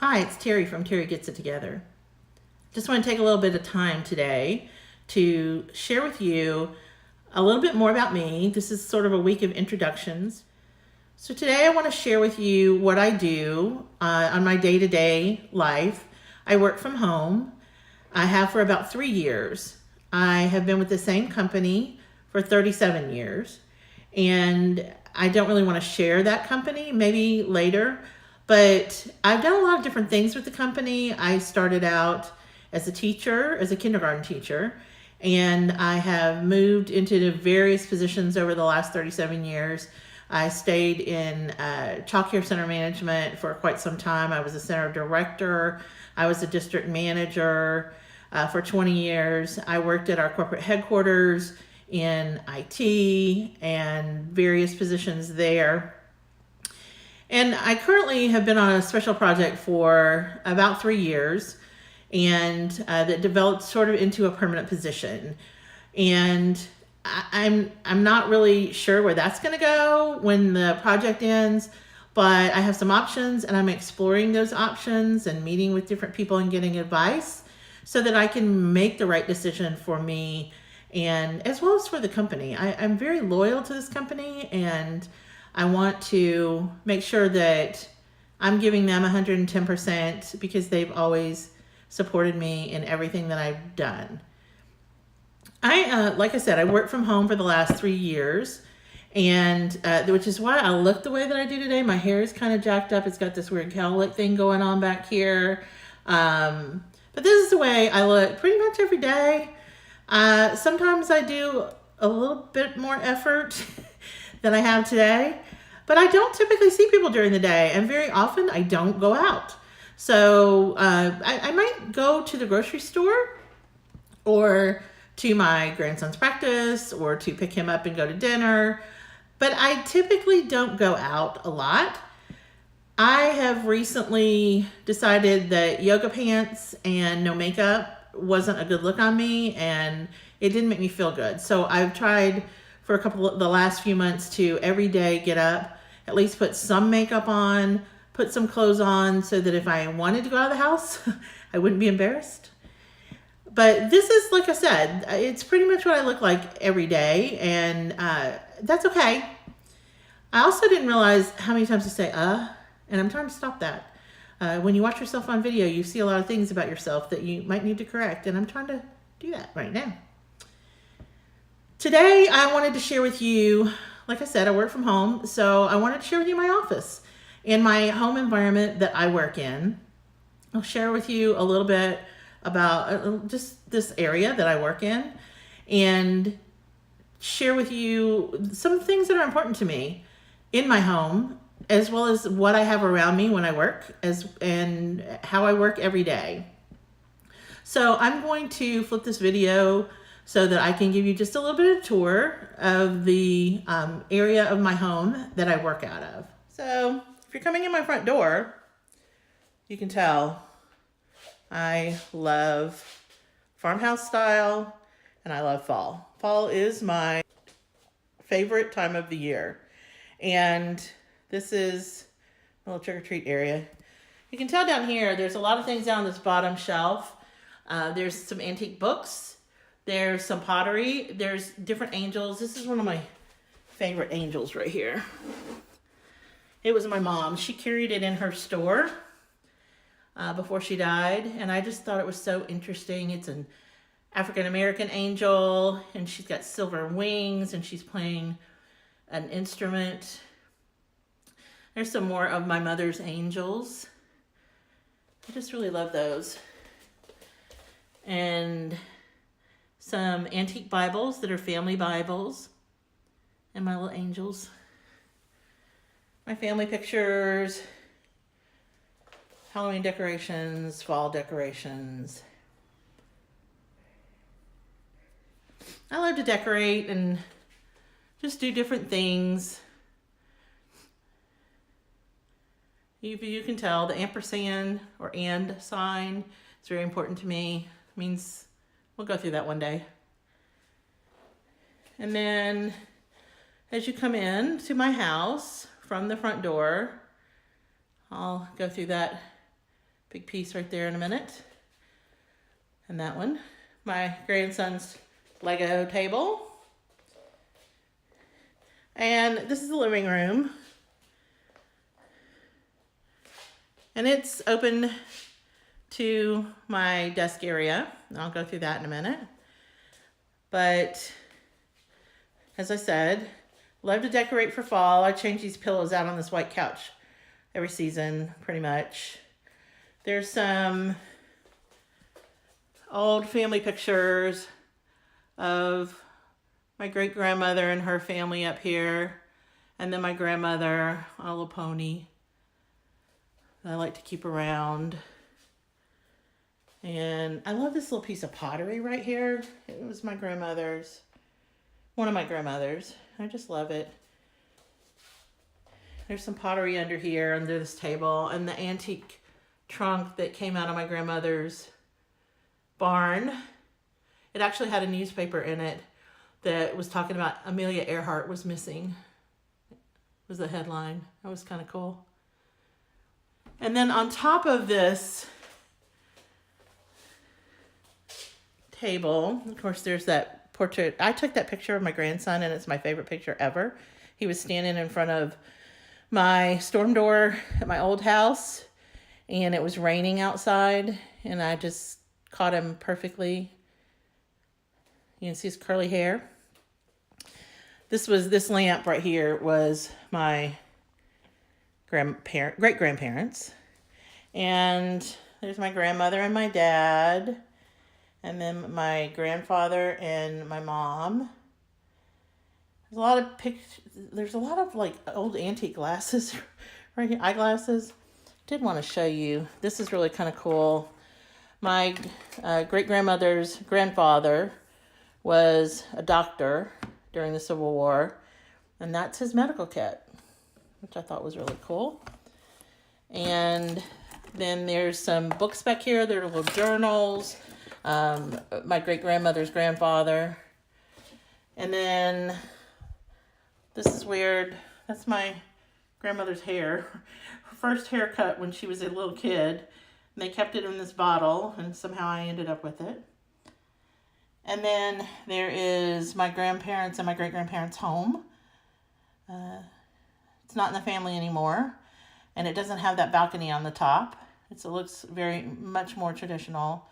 Hi, it's Terry from Terry Gets It Together. Just want to take a little bit of time today to share with you a little bit more about me. This is sort of a week of introductions. So today I want to share with you what I do on my day-to-day life. I work from home. I have for about 3 years. I have been with the same company for 37 years. And I don't really want to share that company, maybe later. But I've done a lot of different things with the company. I started out as a teacher, as a kindergarten teacher, and I have moved into various positions over the last 37 years. I stayed in child care center management for quite some time. I was a center director. I was a district manager for 20 years. I worked at our corporate headquarters in IT and various positions there. And I currently have been on a special project for about 3 years, and that developed sort of into a permanent position. And I'm not really sure where that's going to go when the project ends, but I have some options, and I'm exploring those options and meeting with different people and getting advice so that I can make the right decision for me and as well as for the company. I'm very loyal to this company, and I want to make sure that I'm giving them 110% because they've always supported me in everything that I've done. Like I said, I worked from home for the last 3 years, and which is why I look the way that I do today. My hair is kind of jacked up. It's got this weird cowlick thing going on back here. But this is the way I look pretty much every day. Sometimes I do a little bit more effort than I have today, but I don't typically see people during the day, and very often I don't go out. So I might go to the grocery store or to my grandson's practice or to pick him up and go to dinner, but I typically don't go out a lot. I have recently decided that yoga pants and no makeup wasn't a good look on me, and it didn't make me feel good. So I've tried for the last few months to every day get up, at least put some makeup on, put some clothes on so that if I wanted to go out of the house, I wouldn't be embarrassed. But this is, like I said, it's pretty much what I look like every day, and that's okay. I also didn't realize how many times I say, and I'm trying to stop that. When you watch yourself on video, you see a lot of things about yourself that you might need to correct, and I'm trying to do that right now. Today, I wanted to share with you, like I said, I work from home, so I wanted to share with you my office and my home environment that I work in. I'll share with you a little bit about just this area that I work in, and share with you some things that are important to me in my home, as well as what I have around me when I work, and how I work every day. So I'm going to flip this video so that I can give you just a little bit of a tour of the area of my home that I work out of. So if you're coming in my front door, you can tell I love farmhouse style, and I love fall. Fall is my favorite time of the year. And this is a little trick-or-treat area. You can tell down here, there's a lot of things down this bottom shelf. There's some antique books. There's some pottery. There's different angels. This is one of my favorite angels right here. It was my mom. She carried it in her store before she died, and I just thought it was so interesting. It's an African-American angel, and she's got silver wings, and she's playing an instrument. There's some more of my mother's angels. I just really love those. And some antique Bibles that are family Bibles, and my little angels. My family pictures, Halloween decorations, fall decorations. I love to decorate and just do different things. You can tell the ampersand or and sign is very important to me. It means we'll go through that one day. And then as you come in to my house from the front door, I'll go through that big piece right there in a minute. And that one, my grandson's Lego table. And this is the living room. And it's open to my desk area. I'll go through that in a minute. But as I said, love to decorate for fall. I change these pillows out on this white couch every season, pretty much. There's some old family pictures of my great-grandmother and her family up here, and then my grandmother on a little pony that I like to keep around. And I love this little piece of pottery right here. It was my grandmother's, one of my grandmothers. I just love it. There's some pottery under here, under this table, and the antique trunk that came out of my grandmother's barn. It actually had a newspaper in it that was talking about Amelia Earhart was missing. Was the headline. That was kind of cool. And then on top of this table, of course, there's that portrait. I took that picture of my grandson, and it's my favorite picture ever. He was standing in front of my storm door at my old house, and it was raining outside, and I just caught him perfectly. You can see his curly hair. This lamp right here was my great-grandparents. And there's my grandmother and my dad. And then my grandfather and my mom. There's a lot of like old antique glasses right here, eyeglasses. Did want to show you. This is really kind of cool. My great-grandmother's grandfather was a doctor during the Civil War, and that's his medical kit, which I thought was really cool. And then there's some books back here. There are little journals. My great-grandmother's grandfather. And then this is weird. That's my grandmother's hair. Her first haircut when she was a little kid. And they kept it in this bottle, and somehow I ended up with it. And then there is my grandparents and my great-grandparents' home. It's not in the family anymore, and it doesn't have that balcony on the top. It looks very much more traditional.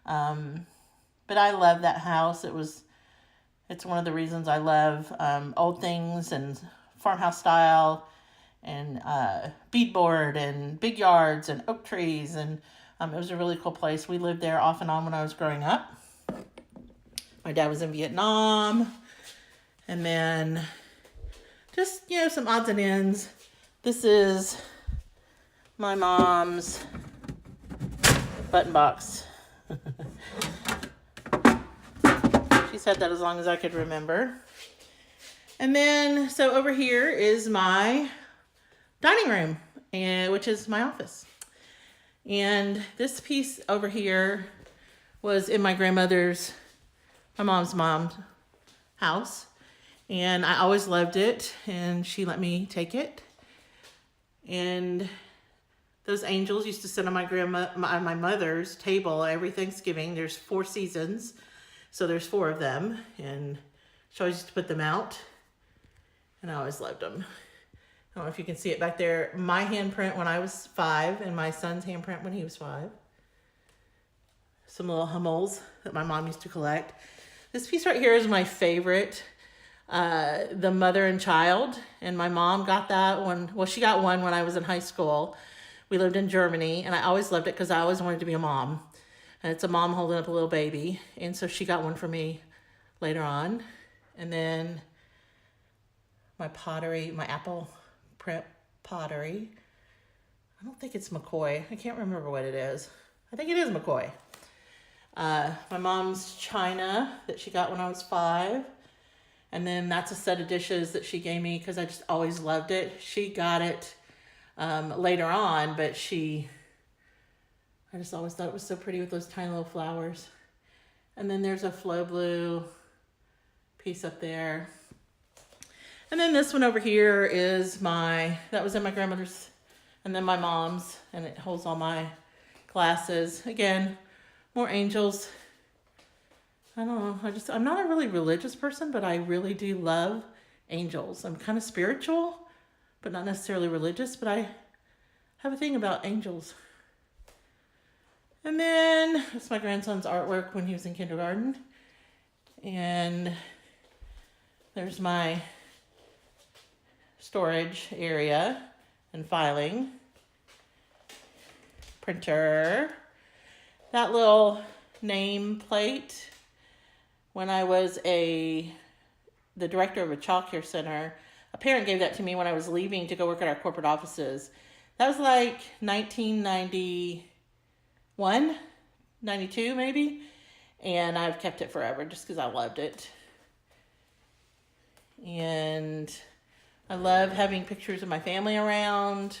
But I love that house. It's one of the reasons I love old things and farmhouse style and beadboard and big yards and oak trees. And it was a really cool place. We lived there off and on when I was growing up. My dad was in Vietnam. And then just, some odds and ends. This is my mom's button box. She's had that as long as I could remember. And then, so over here is my dining room, which is my office. And this piece over here was in my mom's house. And I always loved it, and she let me take it. And those angels used to sit on my mother's table every Thanksgiving. There's 4 seasons, so there's 4 of them, and she always used to put them out, and I always loved them. I don't know if you can see it back there. My handprint when I was 5, and my son's handprint when he was 5. Some little Hummels that my mom used to collect. This piece right here is my favorite. The mother and child, and my mom got that one. Well, she got one when I was in high school. We lived in Germany, and I always loved it because I always wanted to be a mom. And it's a mom holding up a little baby, and so she got one for me later on. And then my pottery, my apple print pottery. I don't think it's McCoy. I can't remember what it is. I think it is McCoy. My mom's china that she got when I was 5. And then that's a set of dishes that she gave me because I just always loved it. She got it later on, but I just always thought it was so pretty with those tiny little flowers. And then there's a Flow Blue piece up there. And then this one over here is that was in my grandmother's, and then my mom's, and it holds all my glasses. Again, more angels. I don't know. I'm not a really religious person, but I really do love angels. I'm kind of spiritual, but not necessarily religious, but I have a thing about angels. And then that's my grandson's artwork when he was in kindergarten. And there's my storage area and filing. Printer. That little name plate. When I was the director of a child care center, a parent gave that to me when I was leaving to go work at our corporate offices. That was like 1991, 92 maybe. And I've kept it forever just because I loved it. And I love having pictures of my family around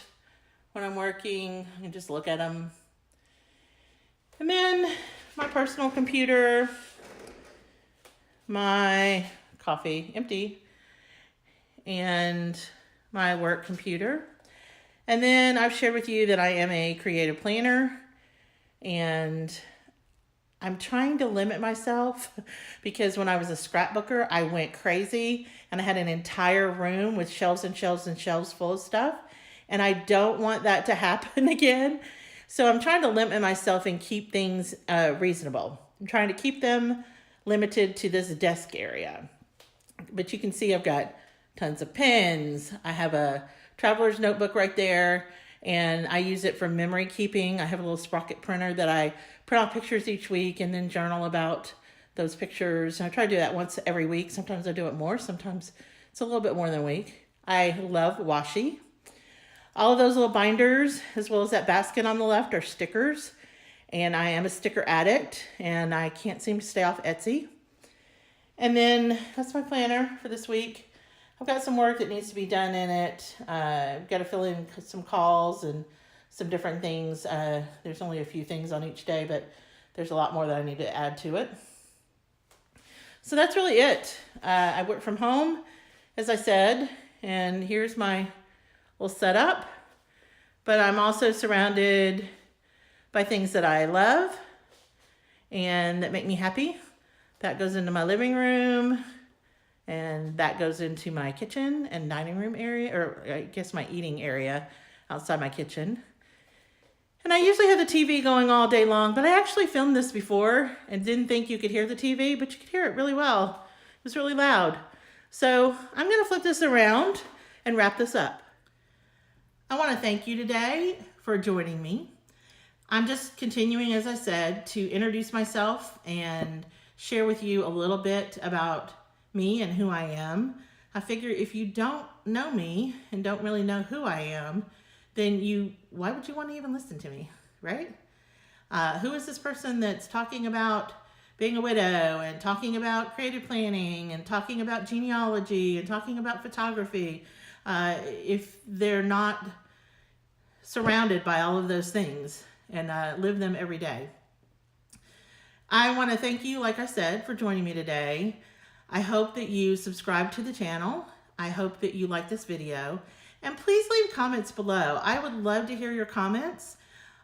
when I'm working. I can just look at them. And then my personal computer, my coffee, empty, and my work computer. And then I've shared with you that I am a creative planner, and I'm trying to limit myself because when I was a scrapbooker, I went crazy and I had an entire room with shelves and shelves and shelves full of stuff. And I don't want that to happen again. So I'm trying to limit myself and keep things reasonable. I'm trying to keep them limited to this desk area. But you can see I've got tons of pens. I have a traveler's notebook right there, and I use it for memory keeping. I have a little sprocket printer that I print out pictures each week and then journal about those pictures. And I try to do that once every week. Sometimes I do it more. Sometimes it's a little bit more than a week. I love washi. All of those little binders, as well as that basket on the left, are stickers. And I am a sticker addict, and I can't seem to stay off Etsy. And then that's my planner for this week. I've got some work that needs to be done in it. I've got to fill in some calls and some different things. There's only a few things on each day, but there's a lot more that I need to add to it. So that's really it. I work from home, as I said, and here's my little setup. But I'm also surrounded by things that I love and that make me happy. That goes into my living room, and that goes into my kitchen and dining room area, or I guess my eating area outside my kitchen. And I usually have the TV going all day long, but I actually filmed this before and didn't think you could hear the TV, but you could hear it really well. It was really loud. So I'm gonna flip this around and wrap this up. I wanna thank you today for joining me. I'm just continuing, as I said, to introduce myself and share with you a little bit about me and who I am. I figure if you don't know me and don't really know who I am, then why would you want to even listen to me, right? Who is this person that's talking about being a widow and talking about creative planning and talking about genealogy and talking about photography if they're not surrounded by all of those things and live them every day? I want to thank you, like I said, for joining me today. I hope that you subscribe to the channel. I hope that you like this video. And please leave comments below. I would love to hear your comments.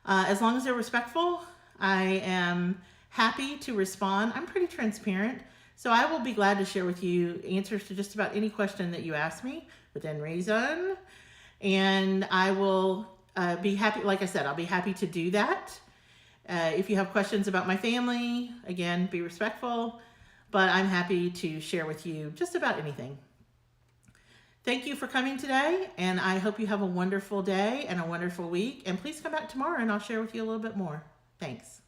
As long as they're respectful, I am happy to respond. I'm pretty transparent, so I will be glad to share with you answers to just about any question that you ask me within reason. And I will be happy, like I said, I'll be happy to do that. If you have questions about my family, again, be respectful, but I'm happy to share with you just about anything. Thank you for coming today, and I hope you have a wonderful day and a wonderful week. And please come back tomorrow and I'll share with you a little bit more. Thanks.